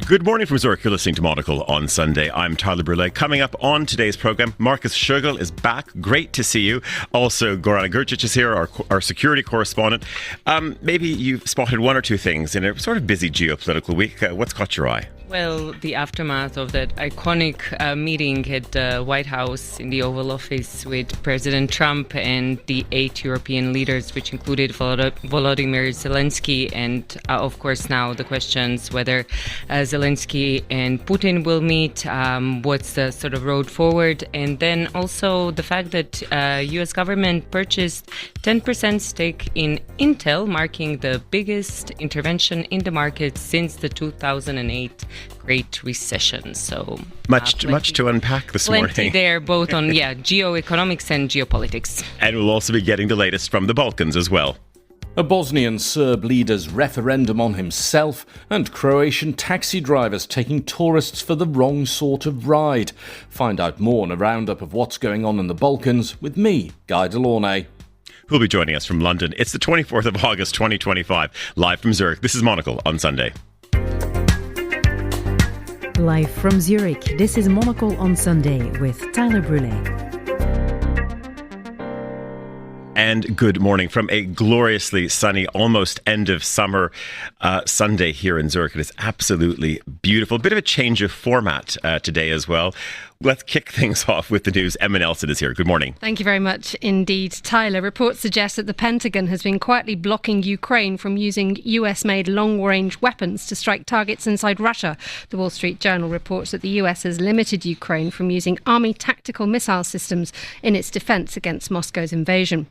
Good morning from Zurich. You're listening to Monocle on Sunday. I'm Tyler Brûlé. Coming up on today's program, Marcus Schögel is back. Great to see you. Also, Gorana Grgić is here, our security correspondent. Maybe you've spotted one or two things in a sort of busy geopolitical week. What's caught your eye? Well, the aftermath of that iconic meeting at the White House in the Oval Office with President Trump and the 8 European leaders, which included Volodymyr Zelensky. And, of course, now the questions whether Zelensky and Putin will meet, what's the sort of road forward. And then also the fact that U.S. government purchased 10% stake in Intel, marking the biggest intervention in the market since the 2008 Great Recession. So much to unpack this morning. Plenty there, both on geoeconomics and geopolitics. And we'll also be getting the latest from the Balkans as well. A Bosnian Serb leader's referendum on himself, and Croatian taxi drivers taking tourists for the wrong sort of ride. Find out more in a roundup of what's going on in the Balkans with me, Guy De Launey. Who'll be joining us from London. It's the 24th of August, 2025. Live from Zurich, this is Monocle on Sunday. Live from Zurich, this is Monocle on Sunday with Tyler Brûlé. And good morning from a gloriously sunny, almost end of summer Sunday here in Zurich. It is absolutely beautiful. Bit of a change of format today as well. Let's kick things off with the news. Emma Nelson is here. Good morning. Thank you very much indeed, Tyler. Reports suggest that the Pentagon has been quietly blocking Ukraine from using US-made long-range weapons to strike targets inside Russia. The Wall Street Journal reports that the US has limited Ukraine from using army tactical missile systems in its defence against Moscow's invasion.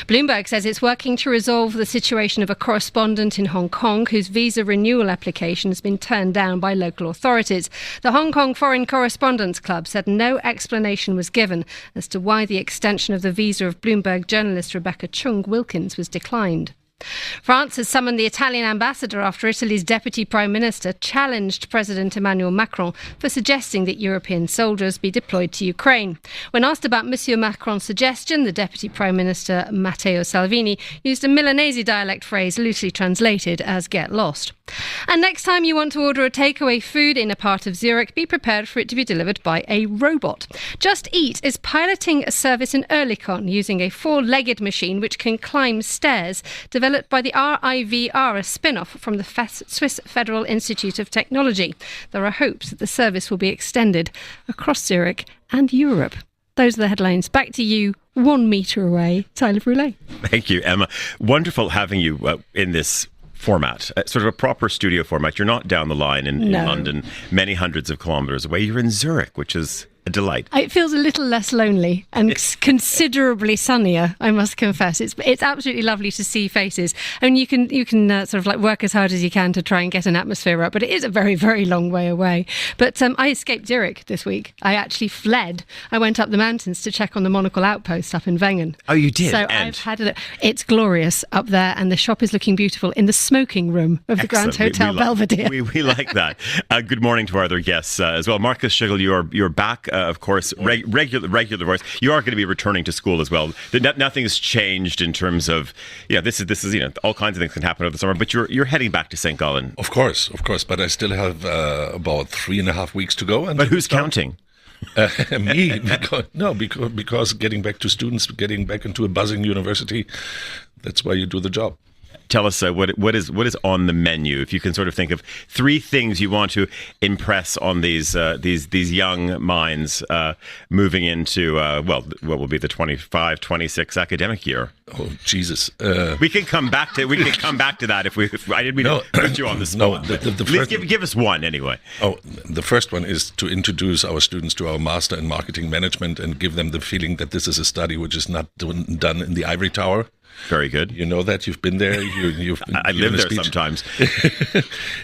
Bloomberg says it's working to resolve the situation of a correspondent in Hong Kong whose visa renewal application has been turned down by local authorities. The Hong Kong Foreign Correspondents Club said no explanation was given as to why the extension of the visa of Bloomberg journalist Rebecca Chung Wilkins was declined. France has summoned the Italian ambassador after Italy's deputy prime minister challenged President Emmanuel Macron for suggesting that European soldiers be deployed to Ukraine. When asked about Monsieur Macron's suggestion, the deputy prime minister Matteo Salvini used a Milanese dialect phrase loosely translated as "get lost." And next time you want to order a takeaway food in a part of Zurich, be prepared for it to be delivered by a robot. Just Eat is piloting a service in Oerlikon using a 4-legged machine which can climb stairs, developed by the RIVR, a spin-off from the Swiss Federal Institute of Technology. There are hopes that the service will be extended across Zurich and Europe. Those are the headlines. Back to you, 1 metre away, Tyler Brûlé. Thank you, Emma. Wonderful having you in this format, sort of a proper studio format. You're not down the line in London, many hundreds of kilometres away. You're in Zurich, which is a delight. It feels a little less lonely and considerably sunnier, I must confess. It's absolutely lovely to see faces. I mean, you can sort of like work as hard as you can to try and get an atmosphere up, but it is a very, very long way away. But I escaped Zurich this week. I actually fled. I went up the mountains to check on the Monocle outpost up in Wengen. Oh, you did? So I've had it. It's glorious up there, and the shop is looking beautiful in the smoking room of the Grand Hotel Belvedere. We like that. Good morning to our other guests as well. Marcus Schögel, you're back. Of course, regular voice. You are going to be returning to school as well. Nothing has changed in terms of, this is all kinds of things can happen over the summer, but you're heading back to St. Gallen. Of course, but I still have about 3.5 weeks to go. But who's counting? Me, because getting back to students, getting back into a buzzing university, that's why you do the job. Tell us what is on the menu. If you can sort of think of 3 things you want to impress on these young minds moving into what will be the 25-26 academic year. Oh Jesus! We can come back to that if I didn't mean to put you on the spot. No, at least give us one anyway. Oh, the first one is to introduce our students to our master in marketing management and give them the feeling that this is a study which is not done in the ivory tower. Very good. You know that. You've been there. I live there sometimes.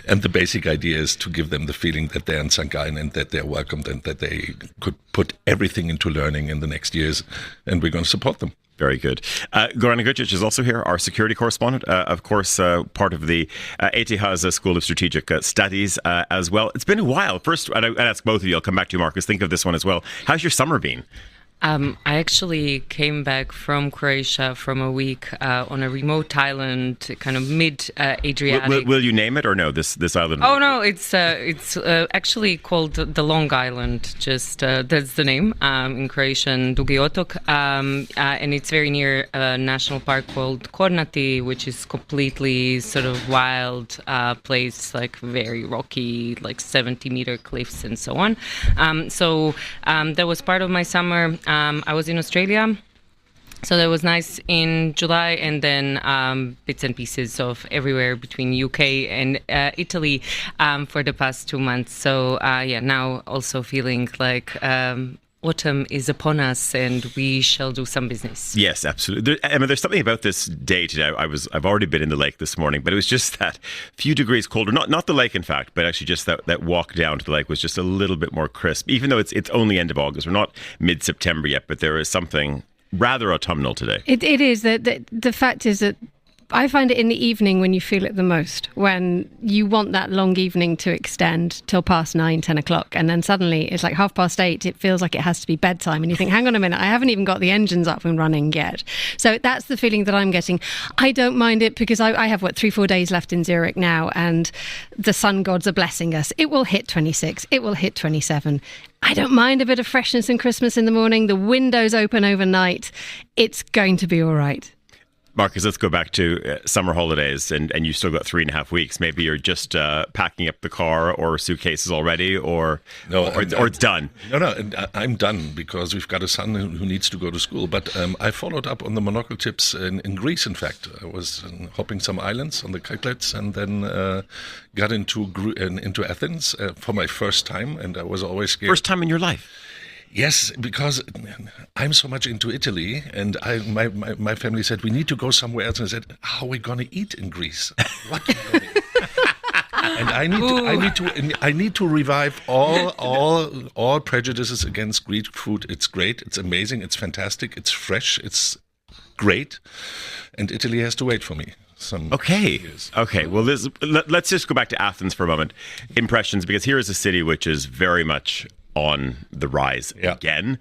And the basic idea is to give them the feeling that they're in St. Gallen and that they're welcomed and that they could put everything into learning in the next years. And we're going to support them. Very good. Gorana Grgić is also here, our security correspondent, of course, part of the ETH's School of Strategic Studies as well. It's been a while. First, I'd ask both of you, I'll come back to you, Marcus, think of this one as well. How's your summer been? I actually came back from Croatia from a week on a remote island, kind of mid-Adriatic. Will you name it or no? This island? Oh no, it's actually called the Long Island. Just that's the name in Croatian, Dugi Otok, and it's very near a national park called Kornati, which is completely sort of wild place, like very rocky, like 70-meter cliffs and so on. So that was part of my summer. I was in Australia, so that was nice in July, and then bits and pieces of everywhere between UK and Italy for the past 2 months. So now also feeling like autumn is upon us, and we shall do some business. Yes, absolutely. There's something about this day today. I've already been in the lake this morning, but it was just that few degrees colder. Not the lake, in fact, but actually just that walk down to the lake was just a little bit more crisp. Even though it's only end of August, we're not mid-September yet, but there is something rather autumnal today. It is. The fact is that I find it in the evening when you feel it the most, when you want that long evening to extend till past 9, 10 o'clock. And then suddenly it's like 8:30. It feels like it has to be bedtime. And you think, hang on a minute, I haven't even got the engines up and running yet. So that's the feeling that I'm getting. I don't mind it because I have, 3-4 days left in Zurich now. And the sun gods are blessing us. It will hit 26. It will hit 27. I don't mind a bit of freshness and Christmas in the morning. The windows open overnight. It's going to be all right. Marcus, let's go back to summer holidays, and you've still got 3.5 weeks. Maybe you're just packing up the car or suitcases already, or it's done. No, I'm done because we've got a son who needs to go to school. But I followed up on the Monocle tips in Greece. In fact, I was hopping some islands on the Kyklets, and then got into Athens for my first time, and I was always scared. First time in your life? Yes, because I'm so much into Italy, and my family said we need to go somewhere else. And I said, how are we going to eat in Greece? What are we going to eat? And I need to revive all prejudices against Greek food. It's great, it's amazing, it's fantastic, it's fresh, it's great, and Italy has to wait for me. Okay. Well, let's just go back to Athens for a moment. Impressions, because here is a city which is very much on the rise again.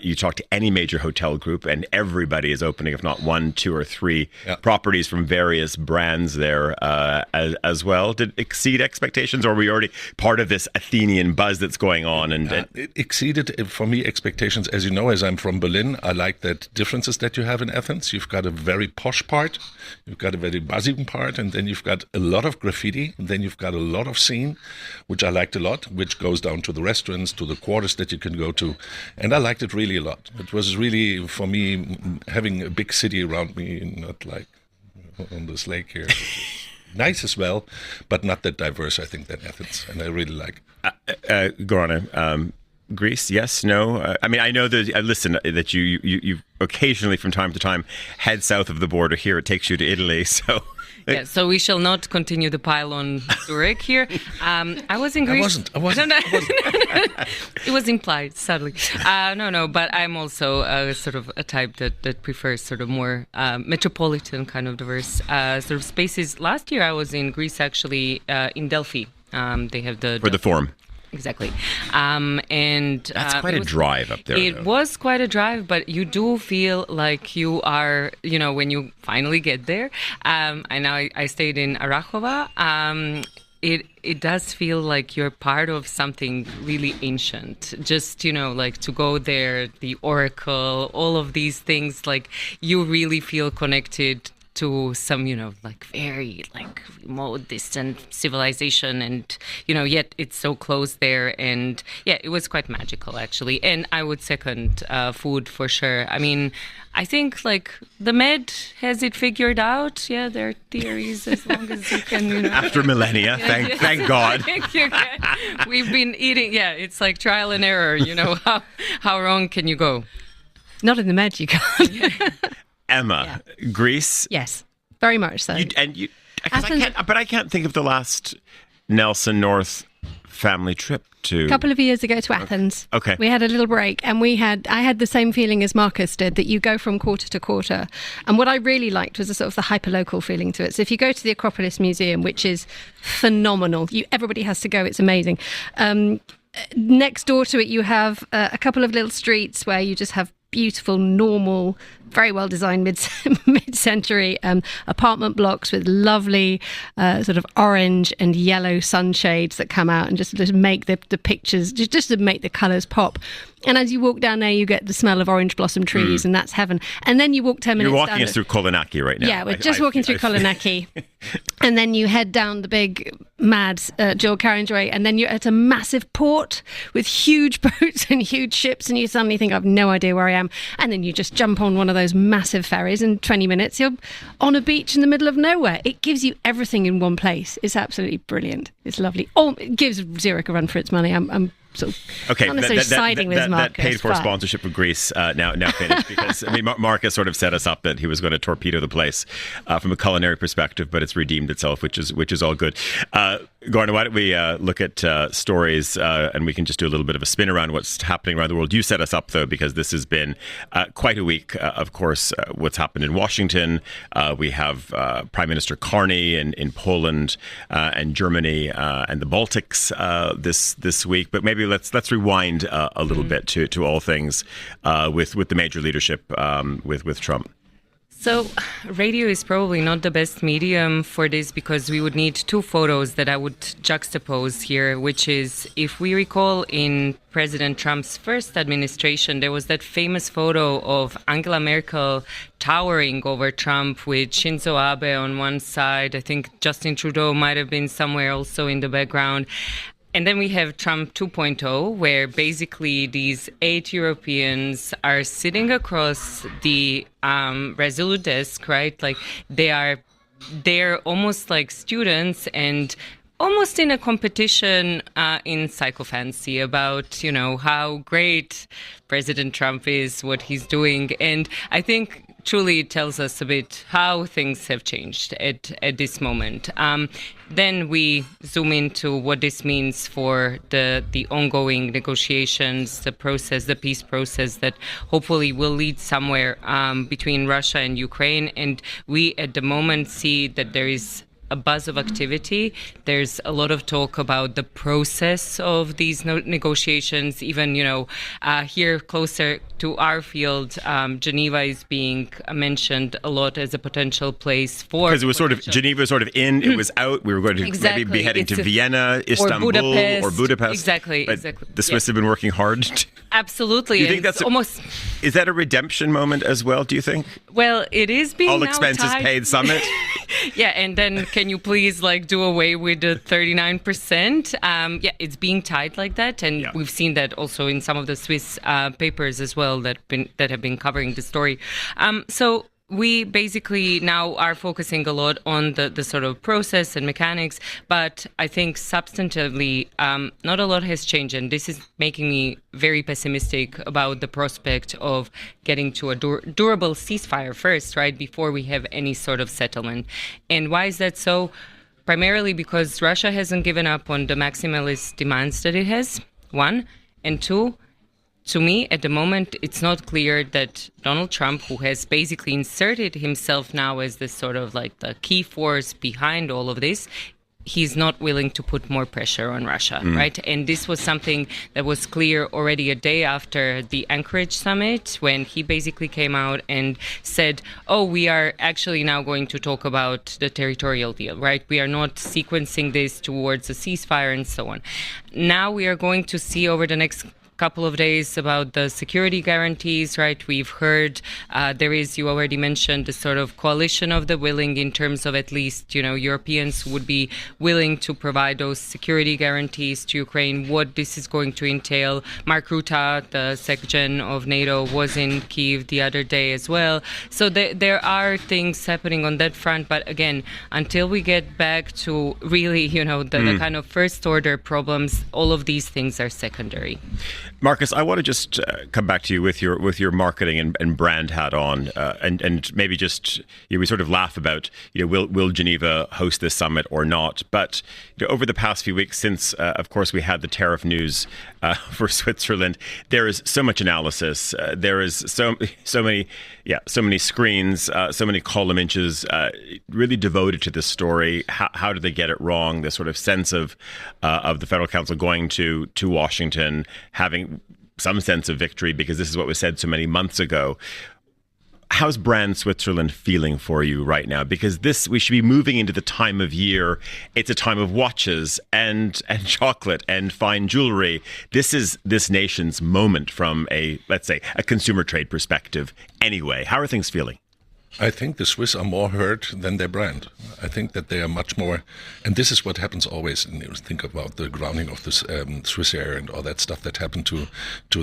You talk to any major hotel group and everybody is opening, if not 1, 2, or 3 properties from various brands there as well. Did it exceed expectations, or were we already part of this Athenian buzz that's going on? And it exceeded, for me, expectations. As you know, as I'm from Berlin, I like that differences that you have in Athens. You've got a very posh part, you've got a very buzzing part, and then you've got a lot of graffiti, and then you've got a lot of scene, which I liked a lot, which goes down to the restaurants, to the quarters that you can go to, and I liked it really a lot. It was really, for me, having a big city around me, not like on this lake here. Nice as well, but not that diverse, I think, than Athens, and I really like it. Gorana, Greece, yes, no? I know that, listen, that you occasionally from time to time head south of the border here. It takes you to Italy, so... Yeah, so we shall not continue the pile on Zurich here. I was in Greece. I wasn't. It was implied, sadly. No, but I'm also sort of a type that prefers sort of more metropolitan kind of diverse sort of spaces. Last year I was in Greece, actually, in Delphi. They have for the Forum. Exactly. And that's quite a drive up there. It was quite a drive, but you do feel like you are, when you finally get there. And I stayed in Arachova. It does feel like you're part of something really ancient. Just, like to go there, the Oracle, all of these things, like you really feel connected to some, like very like remote, distant civilization, and yet it's so close there. And yeah, it was quite magical actually. And I would second food for sure. I think like the Med has it figured out. Yeah, there are theories as long as you can, After millennia, thank God. We've been eating. Yeah, it's like trial and error. How wrong can you go? Not in the Med, you can't. Emma, Greece? Yes, very much so. I can't think of the last Nelson North family trip to... A couple of years ago to Athens. Okay. We had a little break, and I had the same feeling as Marcus did, that you go from quarter to quarter. And what I really liked was a sort of the hyper-local feeling to it. So if you go to the Acropolis Museum, which is phenomenal, everybody has to go, it's amazing. next door to it, you have a couple of little streets where you just have beautiful, normal, very well designed mid-century apartment blocks with lovely sort of orange and yellow sunshades that come out and just make the pictures, just to make the colours pop. And as you walk down there, you get the smell of orange blossom trees, and that's heaven. And then you walk 10 minutes. You're walking us through Kolonaki right now. Yeah, we're just walking through Kolonaki. And then you head down the big, mad dual carriageway, and then you're at a massive port with huge boats and huge ships, and you suddenly think, I've no idea where I am. And then you just jump on one of those massive ferries, and 20 minutes, you're on a beach in the middle of nowhere. It gives you everything in one place. It's absolutely brilliant. It's lovely. Oh, it gives Zurich a run for its money. I'm sort of okay, not necessarily siding with Marcus. That paid-for sponsorship of Greece now finished, because I mean Marcus sort of set us up that he was going to torpedo the place from a culinary perspective, but it's redeemed itself, which is all good. Gorana, why don't we look at stories and we can just do a little bit of a spin around what's happening around the world. You set us up though, because this has been quite a week. Of course, what's happened in Washington. We have Prime Minister Carney in Poland and Germany and the Baltics this week. But maybe let's rewind a little bit to all things with the major leadership with Trump. So radio is probably not the best medium for this, because we would need two photos that I would juxtapose here, which is, if we recall, in President Trump's first administration, there was that famous photo of Angela Merkel towering over Trump with Shinzo Abe on one side. I think Justin Trudeau might have been somewhere also in the background. And then we have Trump 2.0, where basically these 8 Europeans are sitting across the Resolute desk, right? Like they're almost like students and almost in a competition in psychophancy about, how great President Trump is, what he's doing. And I think truly it tells us a bit how things have changed at this moment. Then we zoom into what this means for the ongoing negotiations, the peace process that hopefully will lead somewhere between Russia and Ukraine. And we at the moment see that there is a buzz of activity. There's a lot of talk about the process of these negotiations. Even, here closer to our field, Geneva is being mentioned a lot as a potential place for... Because it was Geneva was sort of in, it was out. We were going to maybe be heading to Vienna, Istanbul, or Budapest. Exactly. The Swiss have been working hard. Absolutely. Do you think that's almost... Is that a redemption moment as well, do you think? Well, it is being all expenses paid summit. Yeah, and then can you please do away with the 39%? It's being tied like that, and we've seen that also in some of the Swiss papers as well that have been covering the story. So we basically now are focusing a lot on the sort of process and mechanics, but I think substantively not a lot has changed, and this is making me very pessimistic about the prospect of getting to a durable ceasefire first, right, before we have any sort of settlement. And why is that so? Primarily because Russia hasn't given up on the maximalist demands that it has, one, and two, to me, at the moment, it's not clear that Donald Trump, who has basically inserted himself now as this sort of the key force behind all of this, he's not willing to put more pressure on Russia, right? And this was something that was clear already a day after the Anchorage summit, when he basically came out and said, we are actually now going to talk about the territorial deal, right? We are not sequencing this towards a ceasefire and so on. Now we are going to see over the next couple of days about the security guarantees, right? We've heard there is, you already mentioned, the sort of coalition of the willing in terms of at least, Europeans would be willing to provide those security guarantees to Ukraine, what this is going to entail. Mark Rutte, the SecGen of NATO, was in Kyiv the other day as well. So there are things happening on that front. But again, until we get back to really, the kind of first order problems, all of these things are secondary. Marcus, I want to just come back to you with your marketing and brand hat on, and maybe just we sort of laugh about will Geneva host this summit or not? But over the past few weeks, since of course we had the tariff news for Switzerland, there is so much analysis. There is so many screens, so many column inches, really devoted to this story. How did they get it wrong? The sort of sense of the Federal Council going to Washington, having some sense of victory, because this is what was said so many months ago. How's brand Switzerland feeling for you right now? Because we should be moving into the time of year. It's a time of watches and chocolate and fine jewelry. This is this nation's moment from let's say, a consumer trade perspective. Anyway, how are things feeling? I think the Swiss are more hurt than their brand. I think that they are much more, and this is what happens always. And you think about the grounding of this Swissair and all that stuff that happened to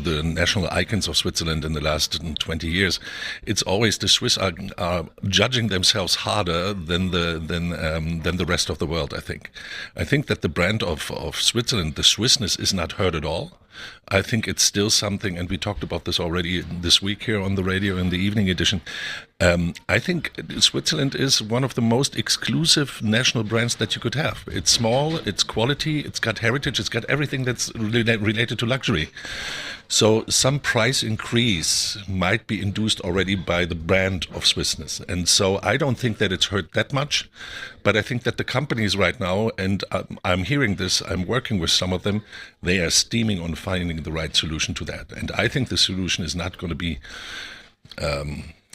the national icons of Switzerland in the last 20 years. It's always the Swiss are judging themselves harder than the rest of the world. I think that the brand of Switzerland, the Swissness, is not hurt at all. I think it's still something, and we talked about this already this week here on the radio in the evening edition. I think Switzerland is one of the most exclusive national brands that you could have. It's small, it's quality, it's got heritage, it's got everything that's related to luxury. So some price increase might be induced already by the brand of Swissness. And so I don't think that it's hurt that much. But I think that the companies right now, and I'm hearing this, I'm working with some of them, they are steaming on finding the right solution to that. And I think the solution is not going to be,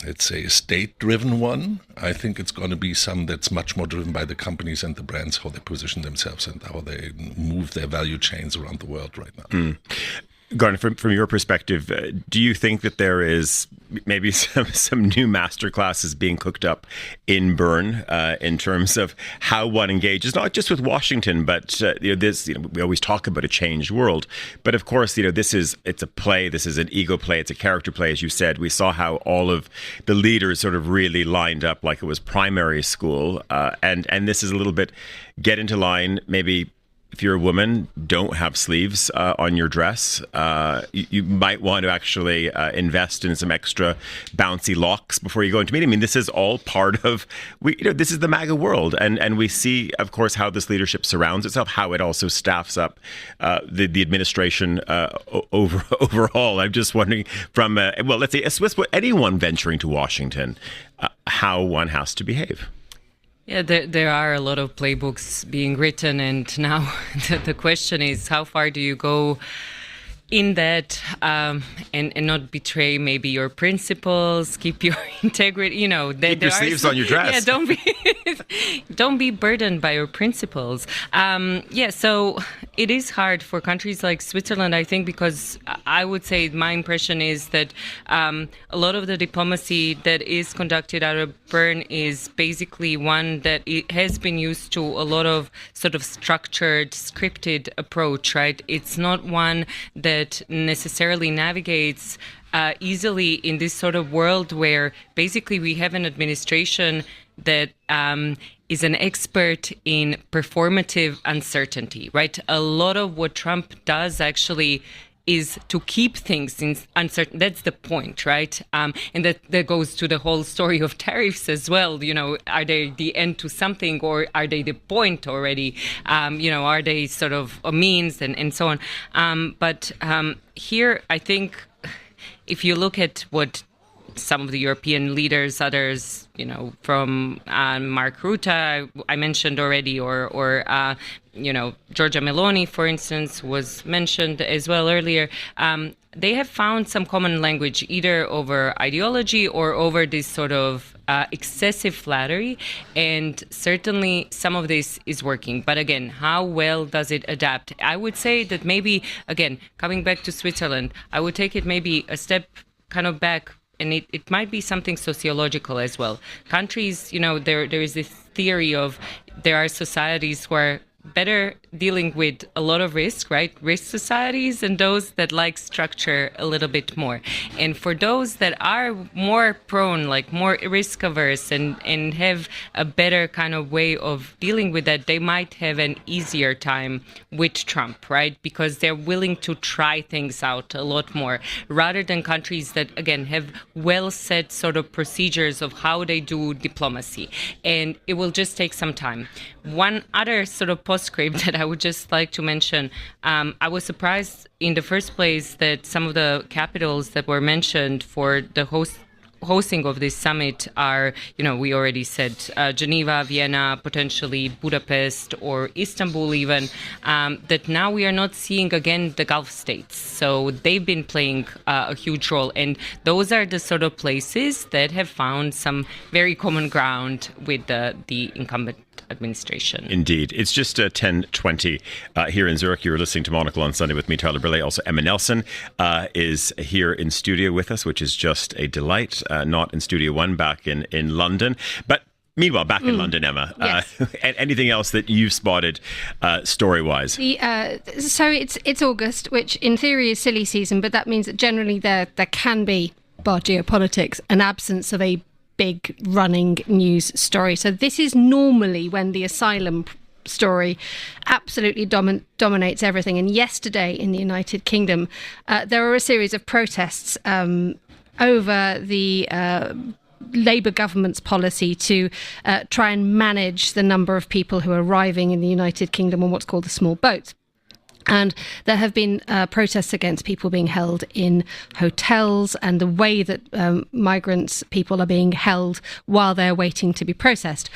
let's say, a state-driven one. I think it's going to be some that's much more driven by the companies and the brands, how they position themselves and how they move their value chains around the world right now. Gorana, from your perspective, do you think that there is maybe some new master classes being cooked up in Bern in terms of how one engages, not just with Washington, but we always talk about a changed world, but of course, it's a play, this is an ego play, it's a character play, as you said. We saw how all of the leaders sort of really lined up like it was primary school, and this is a little bit get into line, maybe. If you're a woman, don't have sleeves on your dress. You might want to actually invest in some extra bouncy locks before you go into meeting. I mean, this is all part of this is the MAGA world, and we see, of course, how this leadership surrounds itself, how it also staffs up the administration overall. I'm just wondering, from let's say a Swiss, anyone venturing to Washington, how one has to behave. Yeah, there are a lot of playbooks being written, and now the question is, how far do you go in that and not betray maybe your principles, keep your integrity, keep your sleeves on your dress. Yeah, don't be burdened by your principles. So it is hard for countries like Switzerland, I think, because I would say my impression is that a lot of the diplomacy that is conducted out of Bern is basically one that it has been used to a lot of sort of structured, scripted approach, right? It's not one that necessarily navigates easily in this sort of world where basically we have an administration that is an expert in performative uncertainty, right? A lot of what Trump does actually is to keep things uncertain. That's the point, right? And that goes to the whole story of tariffs as well. Are they the end to something, or are they the point already? Are they sort of a means and so on? But here, I think if you look at what some of the European leaders, others, from Mark Rutte, I mentioned already, or Giorgia Meloni, for instance, was mentioned as well earlier. They have found some common language, either over ideology or over this sort of excessive flattery. And certainly some of this is working. But again, how well does it adapt? I would say that maybe, again, coming back to Switzerland, I would take it maybe a step kind of back. And it might be something sociological as well. Countries, there is this theory of there are societies where better dealing with a lot of risk, right? Risk societies and those that like structure a little bit more. And for those that are more prone, like more risk averse and have a better kind of way of dealing with that, they might have an easier time with Trump, right? Because they're willing to try things out a lot more rather than countries that, again, have well set sort of procedures of how they do diplomacy. And it will just take some time. One other sort of postscript that I would just like to mention, I was surprised in the first place that some of the capitals that were mentioned for the hosting of this summit are, we already said Geneva, Vienna, potentially Budapest or Istanbul even, that now we are not seeing again the Gulf states. So they've been playing a huge role. And those are the sort of places that have found some very common ground with the incumbent administration. Indeed. It's just 10:20 here in Zurich. You're listening to Monocle on Sunday with me, Tyler Brûlé. Also, Emma Nelson is here in studio with us, which is just a delight. Not in Studio One, back in London. But meanwhile, back in London, Emma, yes. Anything else that you've spotted story-wise? So it's August, which in theory is silly season, but that means that generally there can be, bar geopolitics, an absence of a big running news story. So this is normally when the asylum story absolutely dominates everything. And yesterday in the United Kingdom, there were a series of protests over the Labour government's policy to try and manage the number of people who are arriving in the United Kingdom on what's called the small boats. And there have been protests against people being held in hotels and the way that people are being held while they're waiting to be processed.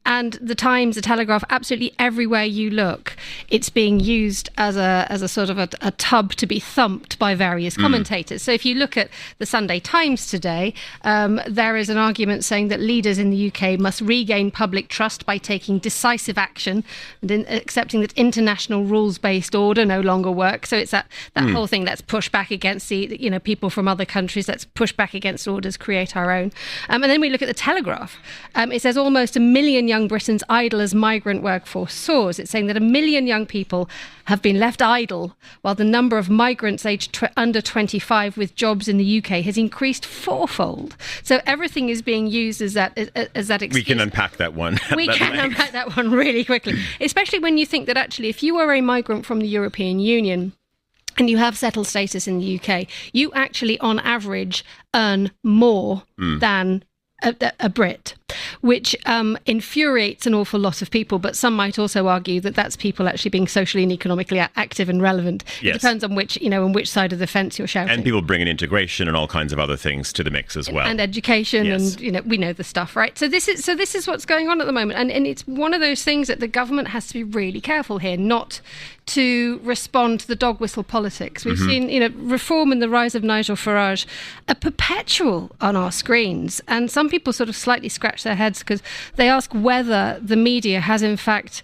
And the Times, the Telegraph, absolutely everywhere you look, it's being used as a sort of a tub to be thumped by various commentators. So if you look at the Sunday Times today, there is an argument saying that leaders in the UK must regain public trust by taking decisive action and accepting that international rules-based order no longer works. So it's that whole thing, let's push back against the people from other countries, let's push back against orders, create our own. And then we look at the Telegraph. It says almost 1 million young Britons idle as migrant workforce soars. It's saying that 1 million young people have been left idle, while the number of migrants aged under 25 with jobs in the UK has increased fourfold. So everything is being used as that excuse. We can unpack that one. We can unpack that one really quickly, especially when you think that actually if you are a migrant from the European Union and you have settled status in the UK, you actually on average earn more than a Brit, which infuriates an awful lot of people. But some might also argue that that's people actually being socially and economically active and relevant. Yes. It depends on which side of the fence you're shouting. And people bring in integration and all kinds of other things to the mix as well. And education, yes. And we know the stuff, right? So this is what's going on at the moment, and it's one of those things that the government has to be really careful here, not to respond to the dog whistle politics. We've seen, reform and the rise of Nigel Farage are perpetual on our screens, and some people sort of slightly scratch their heads because they ask whether the media has in fact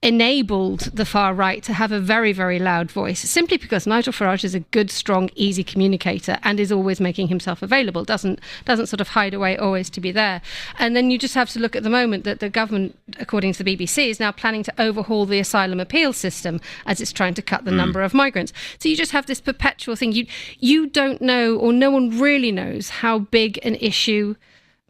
enabled the far right to have a very, very loud voice, simply because Nigel Farage is a good, strong, easy communicator and is always making himself available, doesn't sort of hide away always to be there. And then you just have to look at the moment that the government, according to the BBC, is now planning to overhaul the asylum appeal system as it's trying to cut the number of migrants. So you just have this perpetual thing. You don't know, or no one really knows, how big an issue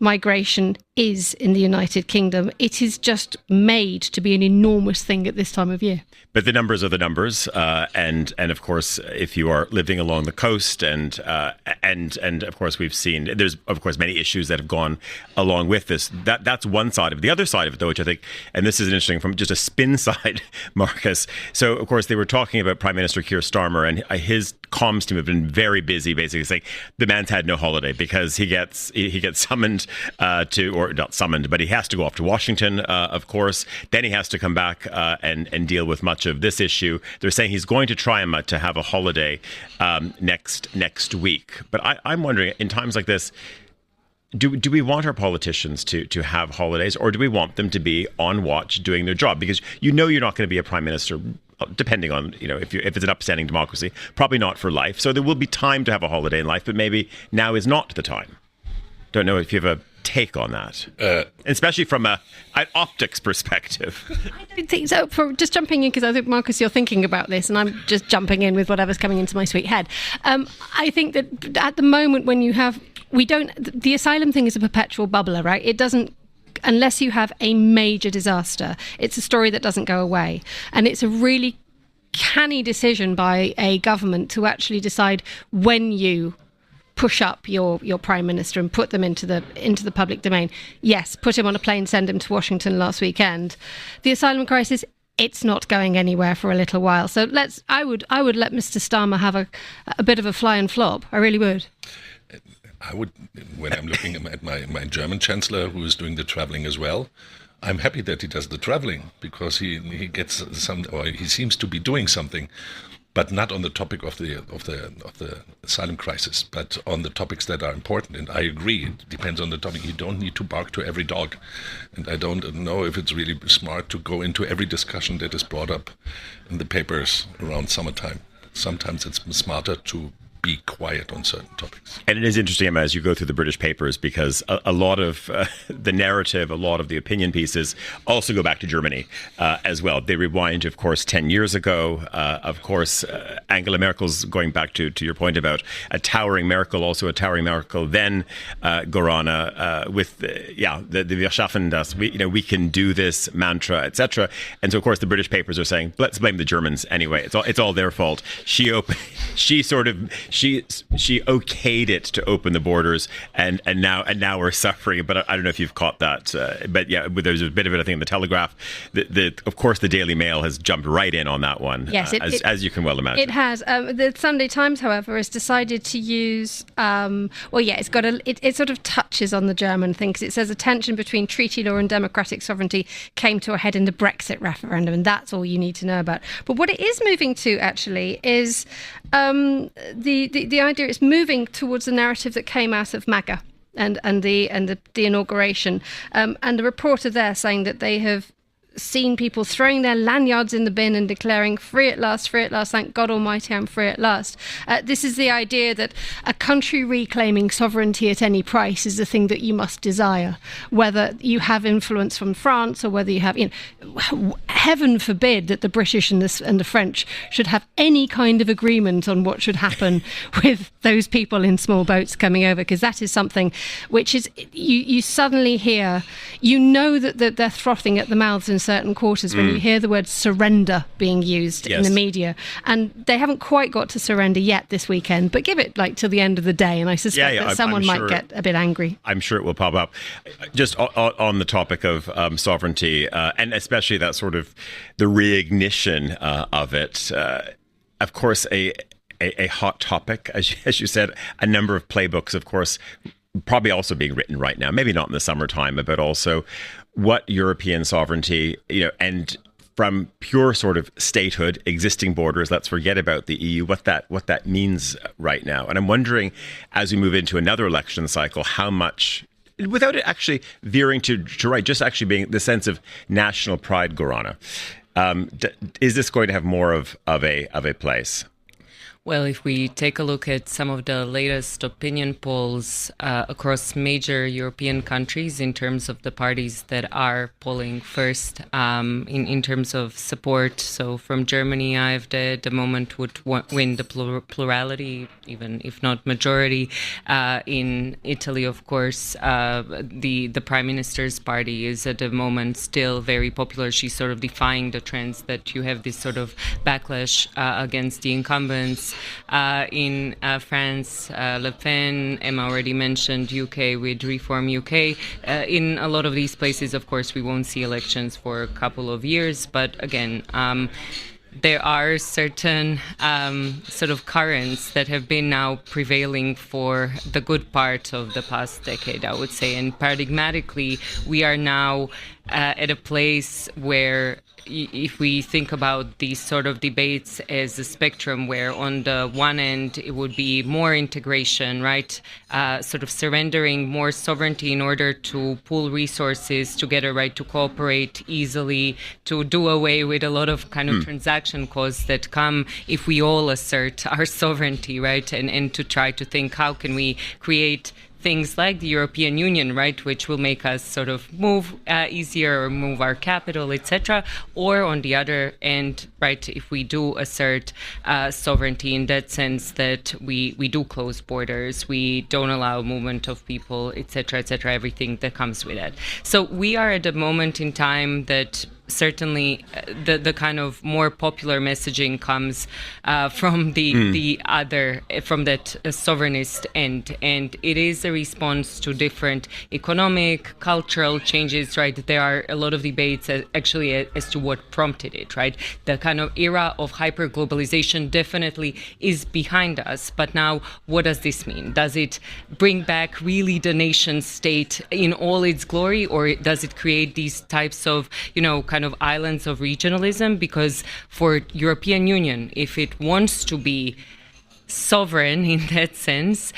migration is in the United Kingdom. It is just made to be an enormous thing at this time of year. But the numbers are the numbers, and of course, if you are living along the coast, and of course, we've seen there's of course many issues that have gone along with this. That's one side of it. The other side of it, though, which I think, and this is interesting from just a spin side, Marcus. So of course, they were talking about Prime Minister Keir Starmer, and his comms team have been very busy, basically saying the man's had no holiday because he gets summoned or not summoned, but he has to go off to Washington, of course. Then he has to come back and deal with much of this issue. They're saying he's going to try to have a holiday next week. But I'm wondering, in times like this, do we want our politicians to have holidays, or do we want them to be on watch doing their job? Because you're not going to be a prime minister, depending on, if it's an upstanding democracy, probably not for life. So there will be time to have a holiday in life, but maybe now is not the time. Don't know if you have a take on that, especially from an optics perspective. I don't think so. For just jumping in, because I think, Marcus, you're thinking about this, and I'm just jumping in with whatever's coming into my sweet head. I think that at the moment when you have, the asylum thing is a perpetual bubbler, right? It doesn't, unless you have a major disaster, it's a story that doesn't go away. And it's a really canny decision by a government to actually decide when you push up your prime minister and put them into the public domain. Yes, put him on a plane, send him to Washington last weekend. The asylum crisis, it's not going anywhere for a little while. So I would let Mr. Starmer have a bit of a fly and flop. I really would. I would, when I'm looking at my German chancellor, who is doing the traveling as well, I'm happy that he does the traveling, because he gets he seems to be doing something, but not on the topic of the asylum crisis, but on the topics that are important. And I agree, it depends on the topic. You don't need to bark to every dog, and I don't know if it's really smart to go into every discussion that is brought up in the papers around summertime. Sometimes it's smarter to be quiet on certain topics. And it is interesting, Emma, as you go through the British papers, because a lot of the narrative, a lot of the opinion pieces also go back to Germany as well. They rewind, of course, 10 years ago. Of course, Angela Merkel's going back to your point about a towering Merkel, also a towering Merkel, then Gorana with, the Wir schaffen das, we can do this mantra, etc. And so, of course, the British papers are saying, let's blame the Germans anyway. It's all their fault. She okayed it to open the borders, and now we're suffering. But I don't know if you've caught that. But yeah, there's a bit of it, I think, in the Telegraph. Of course, the Daily Mail has jumped right in on that one. Yes, as you can well imagine. It has. The Sunday Times, however, has decided to use. It sort of touches on the German thing, because it says a tension between treaty law and democratic sovereignty came to a head in the Brexit referendum, and that's all you need to know about. But what it is moving to actually is the idea is moving towards the narrative that came out of MAGA and the inauguration, and the reporter there saying that they have seen people throwing their lanyards in the bin and declaring free at last, thank God Almighty, I'm free at last. This is the idea that a country reclaiming sovereignty at any price is the thing that you must desire, whether you have influence from France or whether you have, heaven forbid that the British and the French should have any kind of agreement on what should happen with those people in small boats coming over, because that is something which is, you suddenly hear, that they're frothing at the mouths in certain quarters when you hear the word surrender being used in the media. And they haven't quite got to surrender yet this weekend, but give it till the end of the day, and I suspect that someone might get a bit angry. I'm sure it will pop up. Just on the topic of sovereignty, and especially that sort of the reignition of it, of course, a hot topic, as you said, a number of playbooks, of course, probably also being written right now, maybe not in the summertime, but also what European sovereignty, and from pure sort of statehood, existing borders, let's forget about the EU, what that means right now. And I'm wondering, as we move into another election cycle, how much, without it actually veering to right, just actually being the sense of national pride, Gorana, is this going to have more of a place? Well, if we take a look at some of the latest opinion polls across major European countries in terms of the parties that are polling first in terms of support. So from Germany, AfD at the moment would win the plurality, even if not majority. In Italy, of course, the Prime Minister's party is at the moment still very popular. She's sort of defying the trends that you have this sort of backlash against the incumbents. In France, Le Pen, Emma already mentioned UK with Reform UK. In a lot of these places, of course, we won't see elections for a couple of years. But again, there are certain sort of currents that have been now prevailing for the good part of the past decade, I would say. And paradigmatically, we are now at a place where, if we think about these sort of debates as a spectrum, where on the one end it would be more integration, right? Sort of surrendering more sovereignty in order to pool resources together, right? To cooperate easily, to do away with a lot of kind of transaction costs that come if we all assert our sovereignty, right? And to try to think, how can we create things like the European Union, right, which will make us sort of move easier or move our capital, etc. Or on the other end, right, if we do assert sovereignty in that sense that we do close borders, we don't allow movement of people, etc., everything that comes with it. So we are at a moment in time that certainly the kind of more popular messaging comes from the other, from that sovereignist end, and it is a response to different economic, cultural changes, right? There are a lot of debates actually as to what prompted it, right? The kind of era of hyper-globalization definitely is behind us, but now what does this mean? Does it bring back really the nation state in all its glory, or does it create these types of, kind of islands of regionalism? Because for European Union, if it wants to be sovereign in that sense,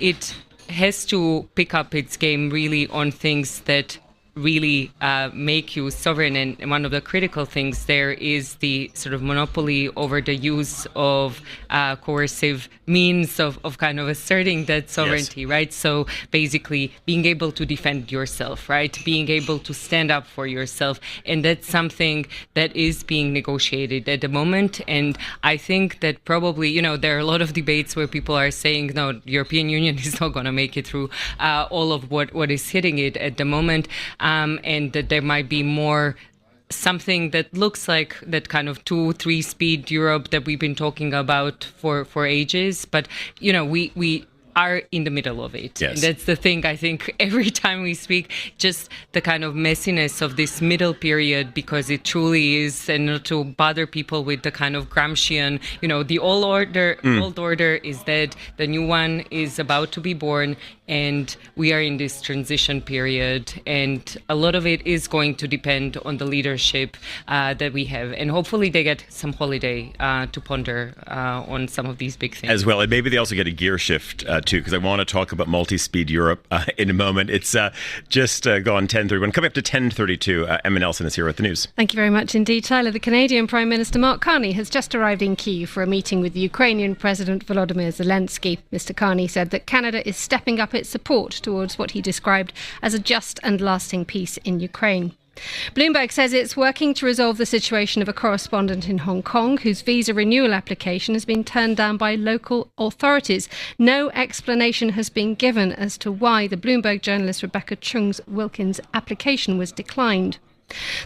it has to pick up its game really on things that really make you sovereign. And one of the critical things there is the sort of monopoly over the use of coercive means of kind of asserting that sovereignty, yes. Right? So basically being able to defend yourself, right? Being able to stand up for yourself. And that's something that is being negotiated at the moment. And I think that probably, there are a lot of debates where people are saying, no, the European Union is not going to make it through all of what is hitting it at the moment. And that there might be more something that looks like that kind of 2-3 speed Europe that we've been talking about for ages. But, we are in the middle of it. Yes. And that's the thing, I think, every time we speak, just the kind of messiness of this middle period, because it truly is, and not to bother people with the kind of Gramscian, the old order is dead, the new one is about to be born, and we are in this transition period, and a lot of it is going to depend on the leadership that we have, and hopefully they get some holiday to ponder on some of these big things. As well, and maybe they also get a gear shift too, because I want to talk about multi-speed Europe in a moment. It's just gone 10:31, coming up to 10:32. Emma Nelson is here with the news. Thank you very much indeed, Tyler. The Canadian Prime Minister Mark Carney has just arrived in Kyiv for a meeting with the Ukrainian President Volodymyr Zelensky. Mr. Carney said that Canada is stepping up its support towards what he described as a just and lasting peace in Ukraine. Bloomberg says it's working to resolve the situation of a correspondent in Hong Kong whose visa renewal application has been turned down by local authorities. No explanation has been given as to why the Bloomberg journalist Rebecca Chung's Wilkins application was declined.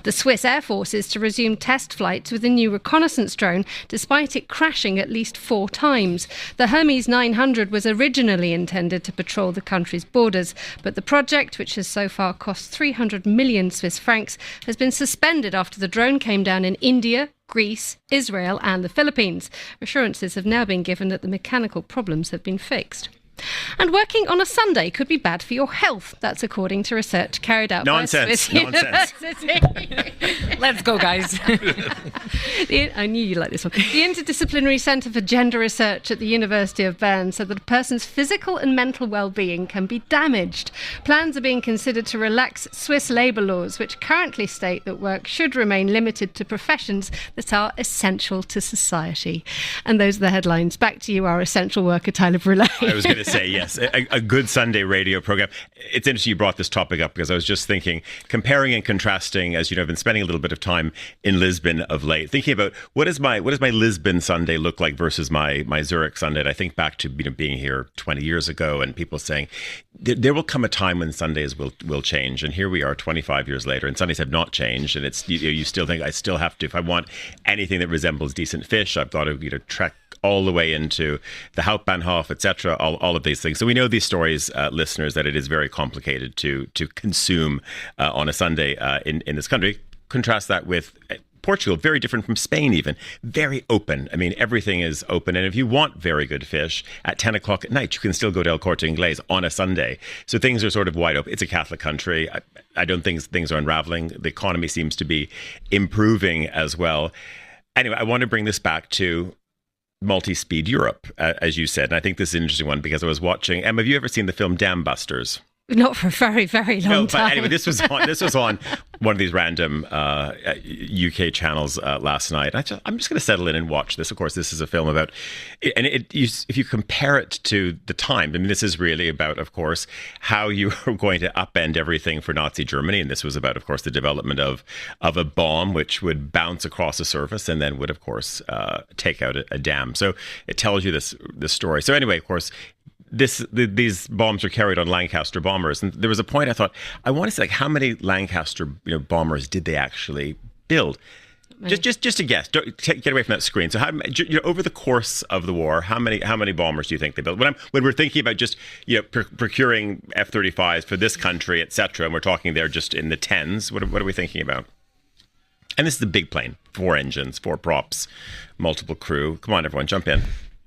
The Swiss Air Force is to resume test flights with a new reconnaissance drone, despite it crashing at least 4 times. The Hermes 900 was originally intended to patrol the country's borders, but the project, which has so far cost 300 million Swiss francs, has been suspended after the drone came down in India, Greece, Israel and the Philippines. Assurances have now been given that the mechanical problems have been fixed. And working on a Sunday could be bad for your health. That's according to research carried out by a Swiss university. Let's go, guys. I knew you'd like this one. The Interdisciplinary Centre for Gender Research at the University of Bern said that a person's physical and mental well-being can be damaged. Plans are being considered to relax Swiss labour laws, which currently state that work should remain limited to professions that are essential to society. And those are the headlines. Back to you, our essential worker, Tyler Brûlé. I was going to say, yes, a good Sunday radio program. It's interesting you brought this topic up, because I was just thinking, comparing and contrasting, as you know, I've been spending a little bit of time in Lisbon of late, thinking about what does my Lisbon Sunday look like versus my Zurich Sunday. And I think back to being here 20 years ago and people saying there will come a time when Sundays will change. And here we are 25 years later, and Sundays have not changed. And it's you still think I still have to, if I want anything that resembles decent fish, I've got to trek all the way into the Hauptbahnhof, etc., all of these things. So we know these stories, listeners, that it is very complicated to consume on a Sunday in this country. Contrast that with Portugal, very different from Spain even, very open. I mean, everything is open. And if you want very good fish at 10 o'clock at night, you can still go to El Corte Inglés on a Sunday. So things are sort of wide open. It's a Catholic country. I don't think things are unraveling. The economy seems to be improving as well. Anyway, I want to bring this back to multi-speed Europe, as you said. And I think this is an interesting one because I was watching, Emma, have you ever seen the film Dam Busters? Not for a very, very long time. But anyway, this was on one of these random UK channels last night. I'm just going to settle in and watch this. Of course, this is a film about, and if you compare it to the time, I mean, this is really about, of course, how you are going to upend everything for Nazi Germany. And this was about, of course, the development of a bomb which would bounce across the surface and then would, of course, take out a dam. So it tells you this story. So anyway, of course, these bombs are carried on Lancaster bombers, and there was a point I thought, I want to say, like, how many Lancaster bombers did they actually build? Just a guess. Get away from that screen. So, over the course of the war, how many bombers do you think they built? When we're thinking about just procuring F-35s for this country, etc., and we're talking there just in the tens, what are we thinking about? And this is the big plane: 4 engines, 4 props, multiple crew. Come on, everyone, jump in.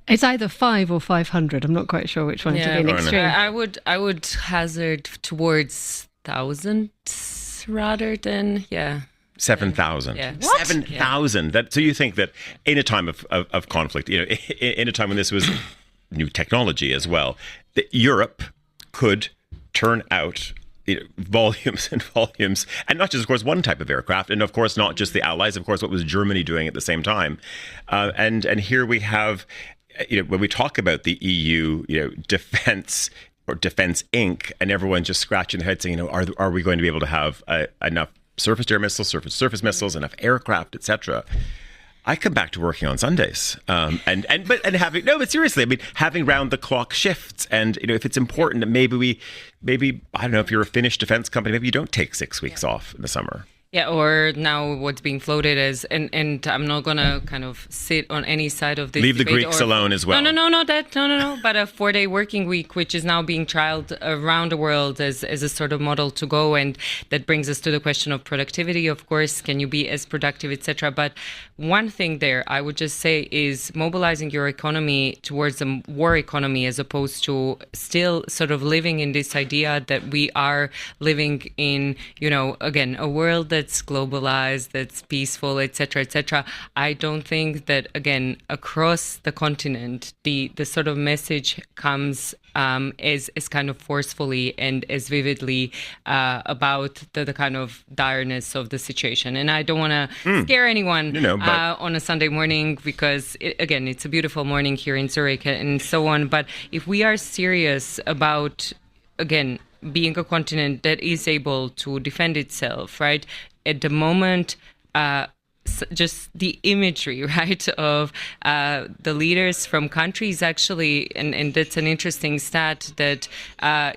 It's either 5 or 500. I'm not quite sure which one to be an extreme. I would hazard towards thousands rather than 7,000. Yeah. 7,000. Yeah. So you think that in a time of conflict, in a time when this was new technology as well, that Europe could turn out volumes and volumes, and not just, of course, one type of aircraft, and of course not just the Allies. Of course, what was Germany doing at the same time? And here we have. When we talk about the EU, defense or Defense Inc., and everyone just scratching their head saying, are we going to be able to have enough surface-to-air missiles, surface missiles, enough aircraft, etc.? I come back to working on Sundays, but seriously, I mean, having round-the-clock shifts, and if it's important, that maybe I don't know, if you're a Finnish defense company, maybe you don't take 6 weeks off in the summer. Yeah, or now what's being floated as, and I'm not going to kind of sit on any side of this. Leave the Greeks alone as well. No, but a 4-day working week, which is now being trialed around the world as a sort of model to go. And that brings us to the question of productivity, of course. Can you be as productive, etc.? But one thing there, I would just say, is mobilizing your economy towards a war economy, as opposed to still sort of living in this idea that we are living in, again, a world that's globalized, that's peaceful, etc., etc. I don't think that, again, across the continent, the sort of message comes as kind of forcefully and as vividly about the kind of direness of the situation. And I don't want to scare anyone on a Sunday morning, because, it's a beautiful morning here in Zurich and so on. But if we are serious about, again, being a continent that is able to defend itself, right? At the moment, just the imagery, right, of the leaders from countries actually, and that's an interesting stat, that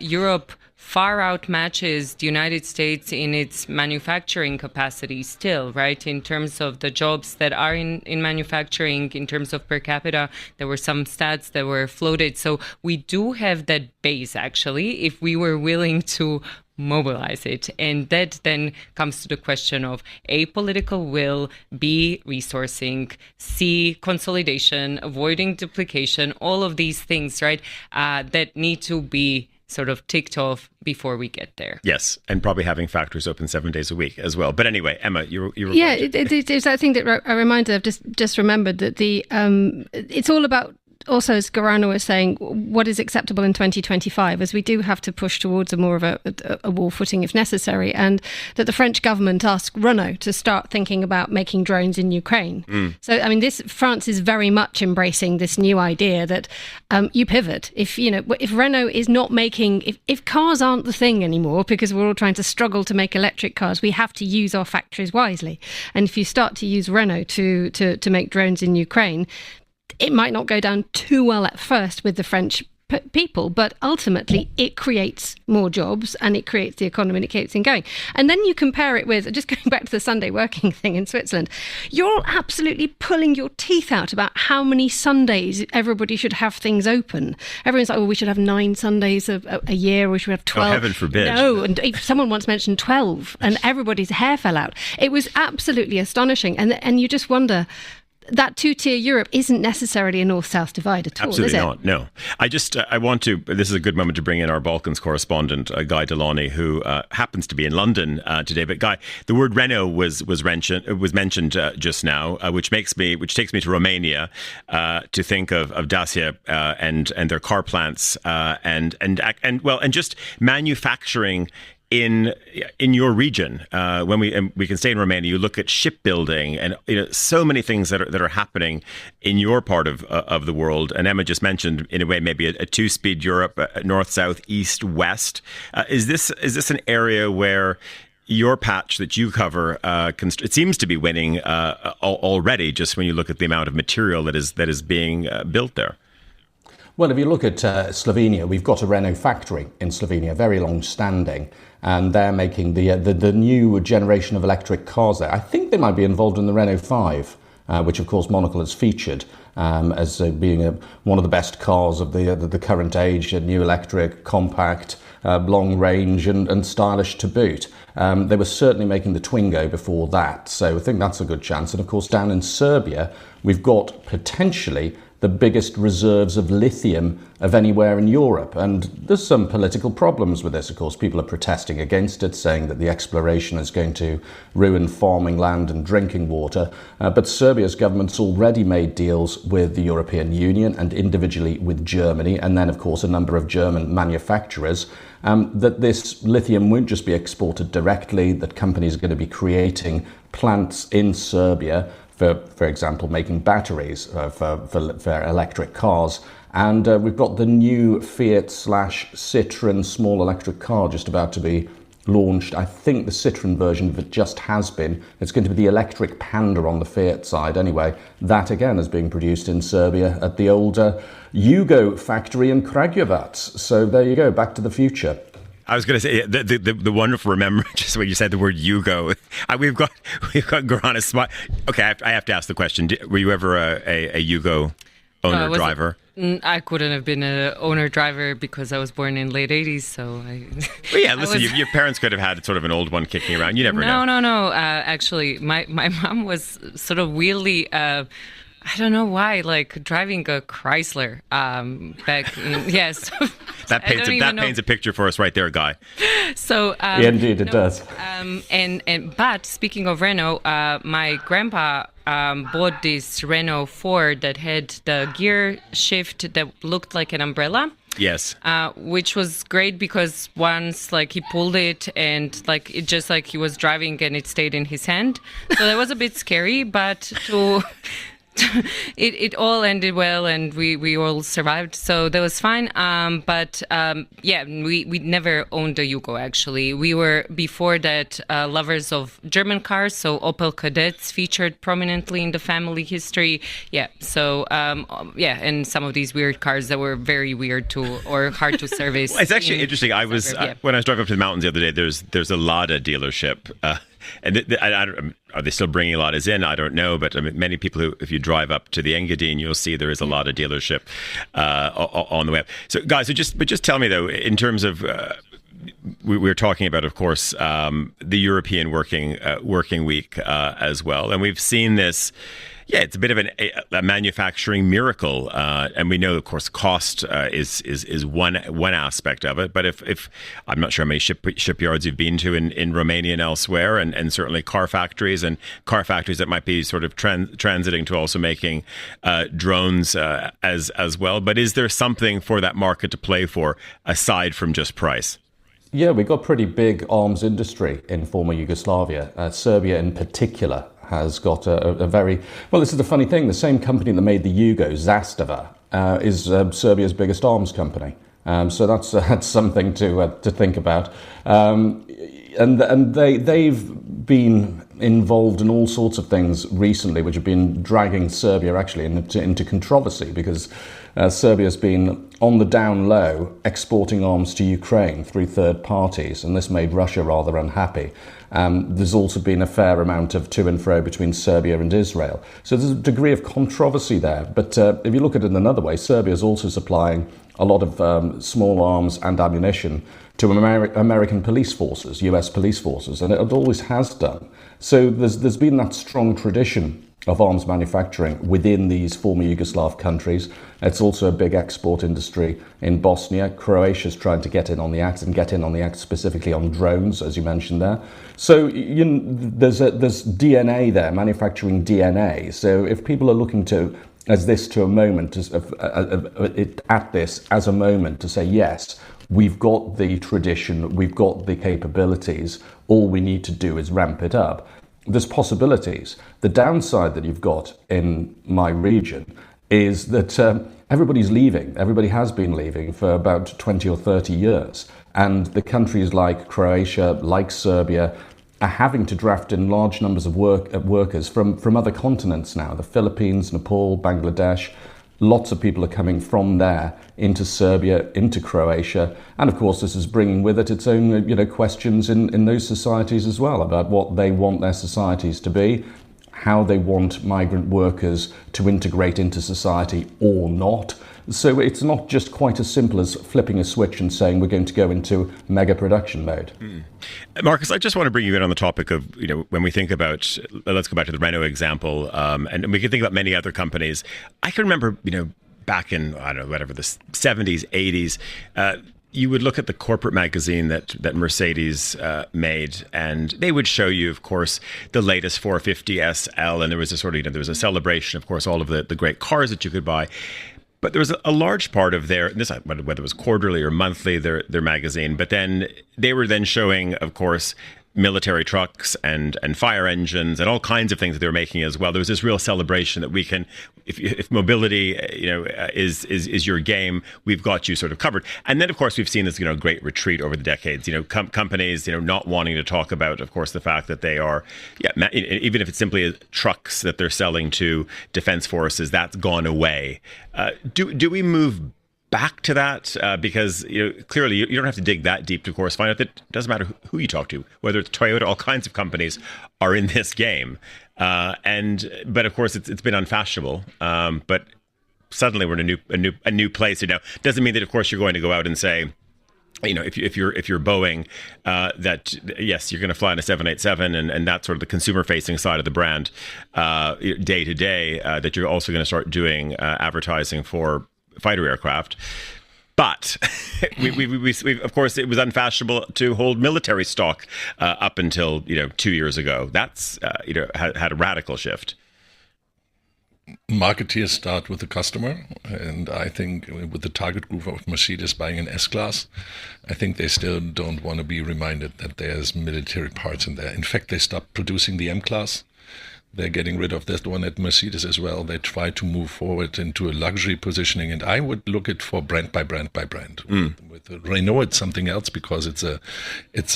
Europe far outmatches the United States in its manufacturing capacity still, right? In terms of the jobs that are in manufacturing, in terms of per capita, there were some stats that were floated. So we do have that base, actually, if we were willing to mobilize it. And that then comes to the question of A, political will, B, resourcing, C, consolidation, avoiding duplication, all of these things, right, that need to be sort of ticked off before we get there. Yes, and probably having factories open 7 days a week as well. But anyway, Emma, you were it's that thing that I reminded of. Just remembered that it's all about. Also, as Gorana was saying, what is acceptable in 2025, as we do have to push towards more of a war footing if necessary, and that the French government asked Renault to start thinking about making drones in Ukraine. So, I mean, France is very much embracing this new idea that you pivot. If Renault is not making, if cars aren't the thing anymore, because we're all trying to struggle to make electric cars, we have to use our factories wisely. And if you start to use Renault to make drones in Ukraine, it might not go down too well at first with the French people, but ultimately it creates more jobs and it creates the economy and it keeps it going. And then you compare it with, just going back to the Sunday working thing in Switzerland, you're all absolutely pulling your teeth out about how many Sundays everybody should have things open. Everyone's like, we should have 9 Sundays a year, we should have 12. Oh, heaven forbid. No, and if someone once mentioned 12 and everybody's hair fell out. It was absolutely astonishing. And you just wonder, that two-tier Europe isn't necessarily a north-south divide at all, Absolutely is it? not. No. I want to, this is a good moment to bring in our Balkans correspondent, Guy De Launey, who happens to be in London today. But Guy, the word Renault was mentioned just now, which takes me to Romania to think of Dacia and their car plants and just manufacturing in your region. When we can stay in Romania, you look at shipbuilding and so many things that are happening in your part of the world. And Emma just mentioned, in a way, maybe a two-speed Europe, north, south, east, west. Is this an area where your patch that you cover, it seems to be winning already, just when you look at the amount of material that is being built there? Well, if you look at Slovenia, we've got a Renault factory in Slovenia, very long-standing, and they're making the new generation of electric cars there. I think they might be involved in the Renault 5, which, of course, Monocle has featured as being one of the best cars of the current age, a new electric, compact, long range and stylish to boot. They were certainly making the Twingo before that, so I think that's a good chance. And, of course, down in Serbia, we've got potentially the biggest reserves of lithium of anywhere in Europe. And there's some political problems with this. Of course, people are protesting against it, saying that the exploration is going to ruin farming land and drinking water. But Serbia's government's already made deals with the European Union and individually with Germany, and then, of course, a number of German manufacturers, that this lithium won't just be exported directly, that companies are going to be creating plants in Serbia for example, making batteries for electric cars. And we've got the new Fiat/Citroen small electric car just about to be launched. I think the Citroen version of it just has been. It's going to be the electric Panda on the Fiat side. Anyway, that again is being produced in Serbia at the old Yugo factory in Grgić. So there you go, back to the future. I was going to say the wonderful remembrance just when you said the word Yugo. We've got Gorana smile. Okay, I have to ask the question. Were you ever a Yugo owner driver? I couldn't have been an owner driver because I was born in late 80s. So Well, yeah, listen, your parents could have had sort of an old one kicking around. You never know. No. Actually, my mom was sort of weirdly. I don't know why, like driving a Chrysler back in, yes. That paints a picture for us right there, Guy. So yeah, indeed, it does. But speaking of Renault, my grandpa bought this Renault 4 that had the gear shift that looked like an umbrella. Yes. Which was great because once like he pulled it and like it just like he was driving and it stayed in his hand. So that was a bit scary, but it all ended well and we all survived, so that was fine. We never owned a Yugo, actually. We were, before that, lovers of German cars, so Opel Kadetts featured prominently in the family history. Yeah, so, and some of these weird cars that were very weird or hard to service. Well, it's actually interesting. When I was driving up to the mountains the other day, there's a Lada dealership. And are they still bringing Ladas in? I don't know, but I mean, many people who, if you drive up to the Engadine, you'll see there is a Lada dealership on the way up. So, guys, just tell me though, in terms of we're talking about, of course, the European working week as well, and we've seen this. Yeah, it's a bit of a manufacturing miracle, and we know, of course, cost is one aspect of it. But if I'm not sure how many shipyards you've been to in Romania and elsewhere, and certainly car factories that might be sort of transiting to also making drones as well. But is there something for that market to play for aside from just price? Yeah, we got pretty big arms industry in former Yugoslavia, Serbia in particular. Has got a very... Well, this is the funny thing. The same company that made the Yugo, Zastava, is Serbia's biggest arms company. So that's something to think about. And they've been involved in all sorts of things recently, which have been dragging Serbia actually into controversy, because Serbia's been on the down low exporting arms to Ukraine through third parties, and this made Russia rather unhappy. There's also been a fair amount of to and fro between Serbia and Israel. So there's a degree of controversy there. But if you look at it another way, Serbia is also supplying a lot of small arms and ammunition to American police forces, US police forces, and it always has done. So there's been that strong tradition of arms manufacturing within these former Yugoslav countries. It's also a big export industry in Bosnia. Croatia's trying to get in on the act, and get in on the act specifically on drones, as you mentioned there. So there's DNA there, manufacturing DNA. So if people are looking at this as a moment to say, yes, we've got the tradition, we've got the capabilities, all we need to do is ramp it up. There's possibilities. The downside that you've got in my region is that everybody's leaving. Everybody has been leaving for about 20 or 30 years. And the countries like Croatia, like Serbia, are having to draft in large numbers of workers from other continents now. The Philippines, Nepal, Bangladesh. Lots of people are coming from there into Serbia, into Croatia. And of course, this is bringing with it its own questions in those societies as well about what they want their societies to be, how they want migrant workers to integrate into society or not. So it's not just quite as simple as flipping a switch and saying we're going to go into mega production mode. Marcus, I just want to bring you in on the topic of, when we think about, let's go back to the Renault example, and we can think about many other companies. I can remember, back in, I don't know, whatever, the 70s, 80s, you would look at the corporate magazine that Mercedes made, and they would show you, of course, the latest 450 SL, and there was a sort of, there was a celebration, of course, all of the great cars that you could buy. But there was a large part of whether it was quarterly or monthly, their magazine, but then they were then showing, of course, military trucks and fire engines and all kinds of things that they were making as well. There was this real celebration that we can, if mobility, is your game, we've got you sort of covered. And then, of course, we've seen this, great retreat over the decades. Companies, not wanting to talk about, of course, the fact that they are, even if it's simply trucks that they're selling to defense forces, that's gone away. Do we move back to that? Because clearly you don't have to dig that deep to, of course, find out that it doesn't matter who you talk to, whether it's Toyota, all kinds of companies are in this game. But of course it's been unfashionable. But suddenly we're in a new place. Doesn't mean that, of course, you're going to go out and say, if you're Boeing, that yes, you're going to fly on a 787, and that's sort of the consumer-facing side of the brand, day to day. That you're also going to start doing advertising for fighter aircraft. But we of course, it was unfashionable to hold military stock up until 2 years ago. That's had a radical shift. Marketeers start with the customer, and I think with the target group of Mercedes buying an S-Class, I think they still don't want to be reminded that there's military parts in there. In fact, they stopped producing the M-Class. They're getting rid of that one at Mercedes as well. They try to move forward into a luxury positioning, and I would look at for brand by brand by brand. With Renault, it's something else because it's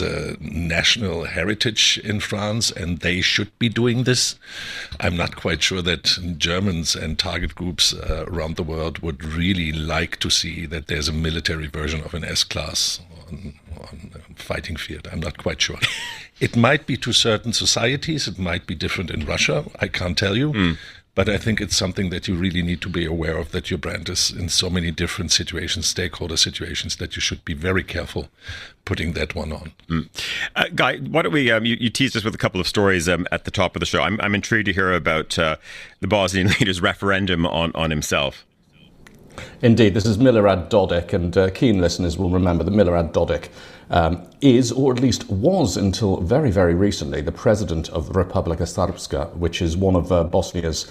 a national heritage in France, and they should be doing this. I'm not quite sure that Germans and target groups around the world would really like to see that there's a military version of an S-Class on a fighting field. I'm not quite sure. It might be to certain societies. It might be different in Russia. I can't tell you. But I think it's something that you really need to be aware of, that your brand is in so many different situations, stakeholder situations, that you should be very careful putting that one on. Guy, why don't we, you teased us with a couple of stories at the top of the show. I'm intrigued to hear about the Bosnian leader's referendum on himself. Indeed, this is Milorad Dodik, and keen listeners will remember that Milorad Dodik is, or at least was until very, very recently, the president of Republika Srpska, which is one of Bosnia's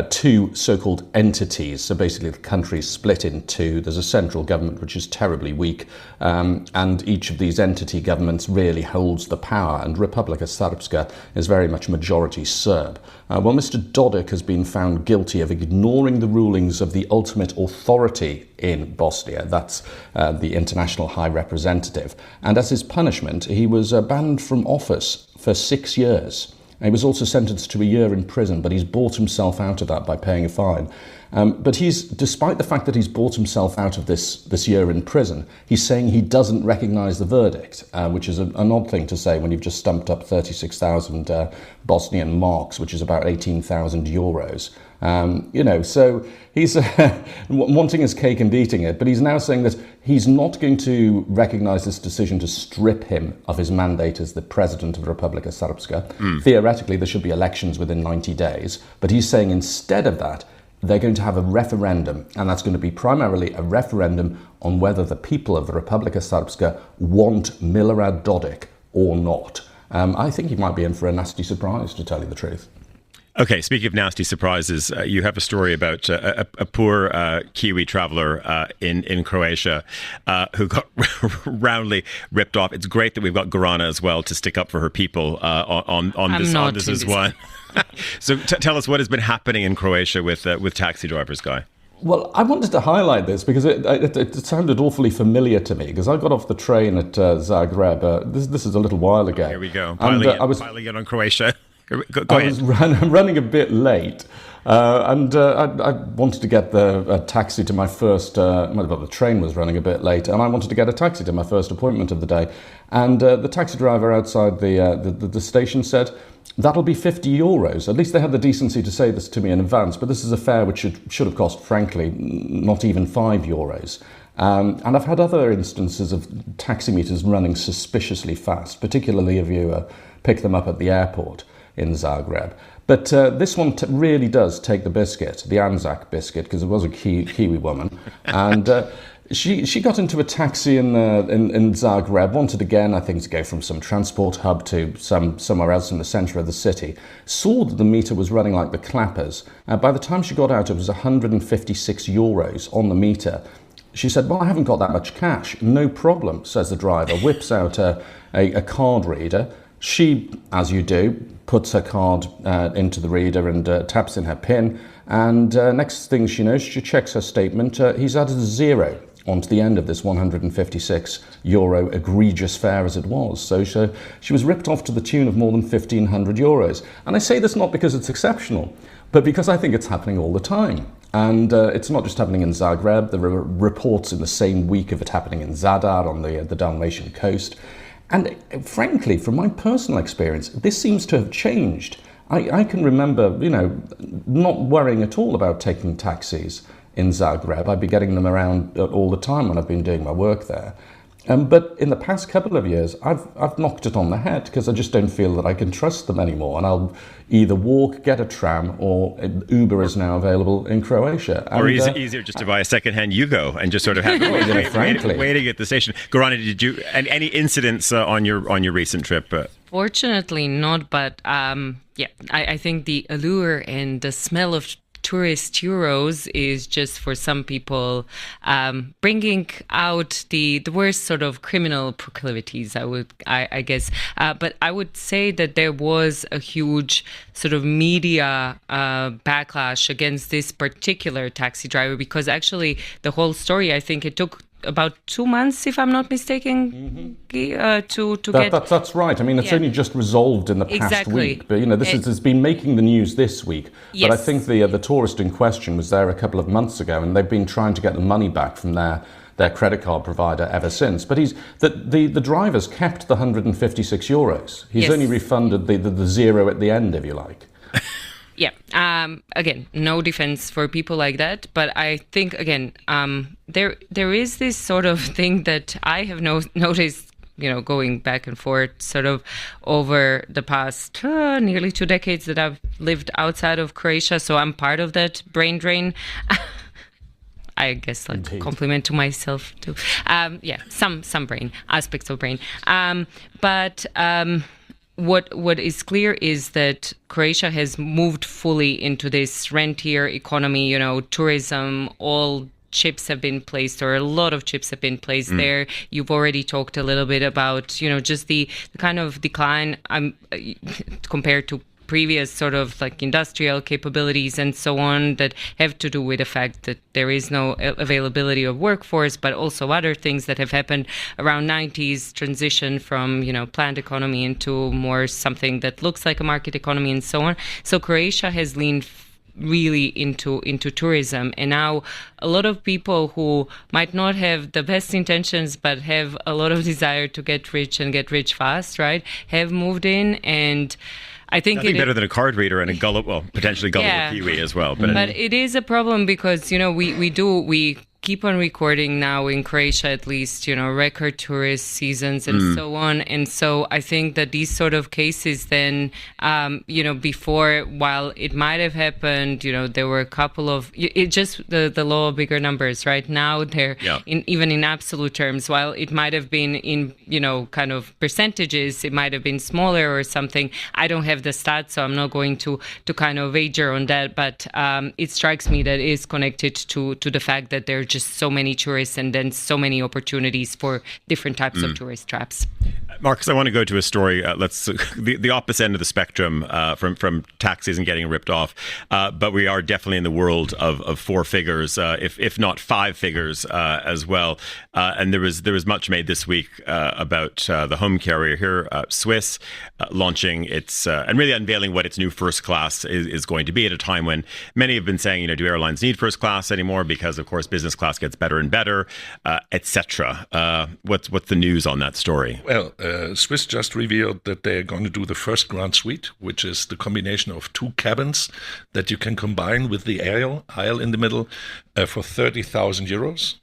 two so-called entities. So basically the country is split in two. There's a central government which is terribly weak, and each of these entity governments really holds the power, and Republika Srpska is very much majority Serb. Well, Mr. Dodik has been found guilty of ignoring the rulings of the ultimate authority in Bosnia. That's the International High Representative. And as his punishment, he was banned from office for 6 years. And he was also sentenced to a year in prison, but he's bought himself out of that by paying a fine. But despite the fact that he's bought himself out of this year in prison, he's saying he doesn't recognise the verdict, which is an odd thing to say when you've just stumped up 36,000 Bosnian marks, which is about 18,000 euros. So he's wanting his cake and eating it, but he's now saying that he's not going to recognise this decision to strip him of his mandate as the president of Republika Srpska. Theoretically, there should be elections within 90 days, but he's saying instead of that, they're going to have a referendum, and that's going to be primarily a referendum on whether the people of the Republika Srpska want Milorad Dodik or not. I think he might be in for a nasty surprise, to tell you the truth. Okay, speaking of nasty surprises, you have a story about a poor Kiwi traveller in Croatia who got roundly ripped off. It's great that we've got Gorana as well to stick up for her people on this as one. So tell us what has been happening in Croatia with taxi drivers, Guy. Well, I wanted to highlight this because it sounded awfully familiar to me, because I got off the train at Zagreb. This is a little while ago. Here we go. Piling in on Croatia. I was running a bit late, and I wanted to get a taxi to my first. The train was running a bit late, and I wanted to get a taxi to my first appointment of the day. And the taxi driver outside the station said, "That'll be €50." At least they had the decency to say this to me in advance. But this is a fare which should have cost, frankly, not even €5. And I've had other instances of taximeters running suspiciously fast, particularly if you pick them up at the airport in Zagreb. But this one really does take the biscuit, the Anzac biscuit, because it was a Kiwi woman. And she got into a taxi in Zagreb, wanted again, I think, to go from some transport hub to somewhere else in the centre of the city, saw that the meter was running like the clappers. By the time she got out, it was €156 on the meter. She said, "Well, I haven't got that much cash." "No problem," says the driver, whips out a card reader. She, as you do, puts her card into the reader and taps in her PIN. And next thing she knows, she checks her statement. He's added a zero onto the end of this €156 egregious fare as it was. So she was ripped off to the tune of more than €1,500. And I say this not because it's exceptional, but because I think it's happening all the time. And it's not just happening in Zagreb. There are reports in the same week of it happening in Zadar on the Dalmatian coast. And frankly, from my personal experience, this seems to have changed. I can remember, not worrying at all about taking taxis in Zagreb. I'd be getting them around all the time when I've been doing my work there. But in the past couple of years, I've knocked it on the head because I just don't feel that I can trust them anymore. And I'll either walk, get a tram, or Uber is now available in Croatia. Or easier just to buy a second-hand Yugo and just sort of have waiting at the station. Gorana, did you any incidents on your recent trip? Fortunately not, but I think the allure and the smell of tourist euros is just for some people bringing out the worst sort of criminal proclivities, I guess. But I would say that there was a huge sort of media backlash against this particular taxi driver, because actually the whole story, I think it took about 2 months, if I'm not mistaken, to get... That's right. I mean, it's only just resolved in the past week. But, it's been making the news this week. Yes. But I think the tourist in question was there a couple of months ago, and they've been trying to get the money back from their credit card provider ever since. But the driver's kept the €156. He's only refunded the zero at the end, if you like. Yeah. Again, no defense for people like that, but I think again, there is this sort of thing that I have noticed, going back and forth, sort of over the past nearly 2 decades that I've lived outside of Croatia. So I'm part of that brain drain. I guess like compliment to myself too. Some brain aspects of brain, but. What is clear is that Croatia has moved fully into this rentier economy, tourism, all chips have been placed, or a lot of chips have been placed there. You've already talked a little bit about, just the kind of decline compared to previous sort of like industrial capabilities and so on that have to do with the fact that there is no availability of workforce, but also other things that have happened around 90s transition from, planned economy into more something that looks like a market economy and so on. So Croatia has leaned really into tourism, and now a lot of people who might not have the best intentions but have a lot of desire to get rich and get rich fast, right, have moved in. And I think Nothing better than a card reader and a gullible, potentially gullible Kiwi as well. But it is a problem because, we keep on recording now in Croatia, at least, record tourist seasons and so on. And so I think that these sort of cases then, before, while it might have happened, there were a couple of, the law of bigger numbers, right? Now they're, even in absolute terms, while it might have been in, kind of percentages, it might have been smaller or something. I don't have the stats, so I'm not going to kind of wager on that. But it strikes me that it is connected to the fact that there are just so many tourists and then so many opportunities for different types of tourist traps. Marcus, I want to go to a story. The opposite end of the spectrum from taxis and getting ripped off. But we are definitely in the world of four figures, if not five figures as well. And there was much made this week about the home carrier here, Swiss, launching its and really unveiling what its new first class is going to be at a time when many have been saying, do airlines need first class anymore? Because of course business class gets better and better, etc. What's the news on that story? Well, Swiss just revealed that they're going to do the first Grand Suite, which is the combination of two cabins that you can combine with the aisle in the middle for 30,000 euros.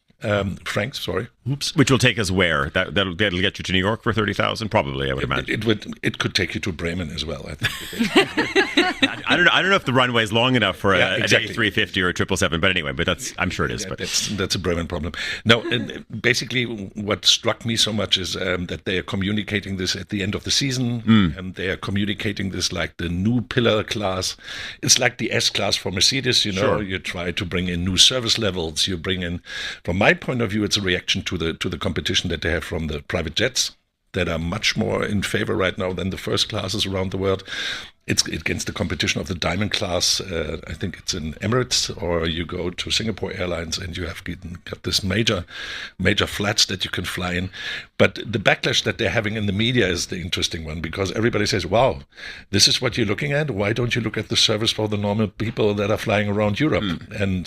Francs, sorry. Oops. Which will take us where? That'll get you to New York for 30,000, probably. I would imagine it could take you to Bremen as well. I think. I don't know if the runway is long enough for a day 350 or a 777, but anyway. But I'm sure it is. But that's a Bremen problem. No, basically, what struck me so much is that they are communicating this at the end of the season, and they are communicating this like the new pillar class. It's like the S class for Mercedes. Sure. You try to bring in new service levels. You bring in, from my point of view, it's a reaction to the competition that they have from the private jets that are much more in favor right now than the first classes around the world. It's against the competition of the Diamond class. I think it's in Emirates, or you go to Singapore Airlines and you have got this major flats that you can fly in. But the backlash that they're having in the media is the interesting one, because everybody says, wow, this is what you're looking at. Why don't you look at the service for the normal people that are flying around Europe? And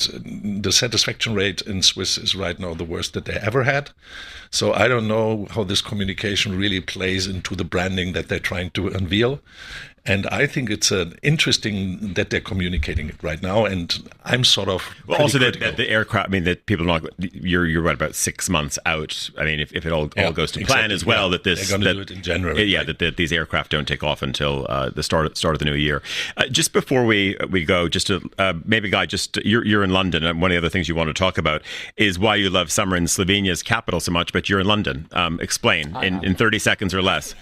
the satisfaction rate in Swiss is right now the worst that they ever had. So I don't know how this communication really plays into the branding that they're trying to unveil. And I think it's interesting that they're communicating it right now. And I'm sort of also that the aircraft. I mean, that people are not. You're right, about 6 months out. I mean, if it all goes to plan as well, that this they're going to do it in January. That these aircraft don't take off until the start of the new year. Just before we go, just to maybe Guy, you're in London, and one of the other things you want to talk about is why you love summer in Slovenia's capital so much. But you're in London. Explain in 30 seconds or less.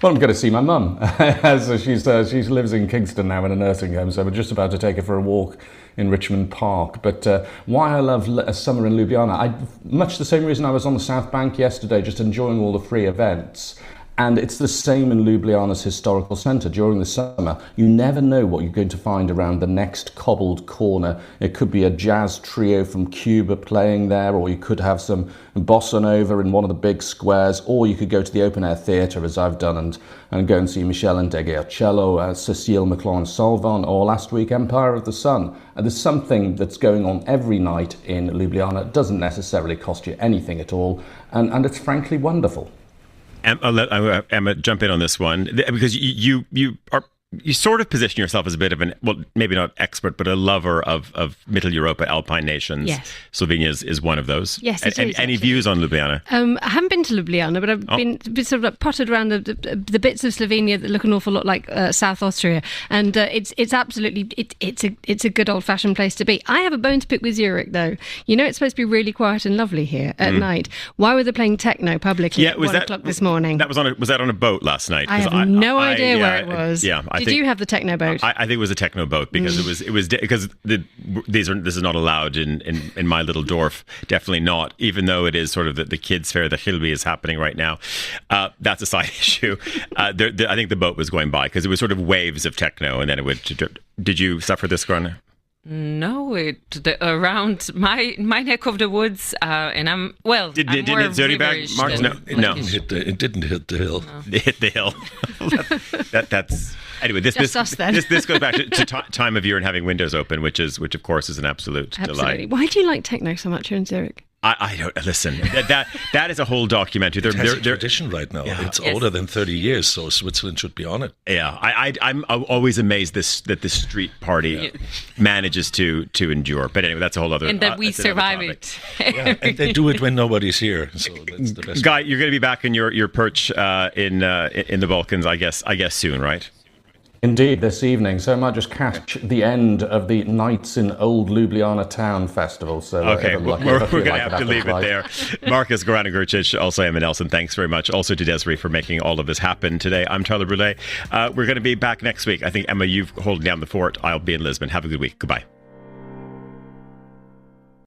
Well, I'm going to see my mum. So she lives in Kingston now in a nursing home, so we're just about to take her for a walk in Richmond Park. But why I love summer in Ljubljana, much the same reason I was on the South Bank yesterday, just enjoying all the free events. And it's the same in Ljubljana's historical centre. During the summer, you never know what you're going to find around the next cobbled corner. It could be a jazz trio from Cuba playing there, or you could have some bossa nova in one of the big squares, or you could go to the open-air theatre, as I've done, and go and see Michel Ndegeocello, Cécile McLaurin-Salvant, or last week Empire of the Sun. And there's something that's going on every night in Ljubljana. It doesn't necessarily cost you anything at all, and it's frankly wonderful. I'll let Emma jump in on this one, because you sort of position yourself as a bit of maybe not expert, but a lover of Middle Europa, Alpine nations. Yes. Slovenia is one of those. Yes, it is, any views on Ljubljana? I haven't been to Ljubljana, but I've been sort of like potted around the bits of Slovenia that look an awful lot like South Austria, and it's absolutely it's a good old fashioned place to be. I have a bone to pick with Zurich, though. It's supposed to be really quiet and lovely here at night. Why were they playing techno publicly at 1 o'clock this morning? Was that on a boat last night? I have no idea where it was. Yeah, Did you have the techno boat? I think it was a techno boat, because it was because this is not allowed in my little Dorf. Definitely not. Even though it is sort of the kids' fair, the Hilby is happening right now. That's a side issue. I think the boat was going by because it was sort of waves of techno, and then it would. Did you suffer this, Gorana? No, around my neck of the woods, and I'm Didn't it Zurich back, Mark? No. It didn't hit the hill. It hit the hill. That's anyway. This goes back to time of year and having windows open, which of course is an absolute delight. Why do you like techno so much here in Zurich? I don't listen. That is a whole documentary. It has a tradition right now. Yeah. It's older than 30 years, so Switzerland should be on it. Yeah, I'm always amazed that this street party manages to endure. But anyway, that's a whole other. And that we survive it. And they do it when nobody's here. So that's the best. Guy, you're going to be back in your perch in the Balkans, I guess soon, right? Indeed, this evening. So I might just catch the end of the Nights in Old Ljubljana Town Festival. So okay, we're going to have to leave it there. Marcus, Gorana, Grgić, also Emma Nelson, thanks very much. Also to Desiree for making all of this happen today. I'm Tyler Brûlé. We're going to be back next week. I think, Emma, you've holding down the fort. I'll be in Lisbon. Have a good week. Goodbye.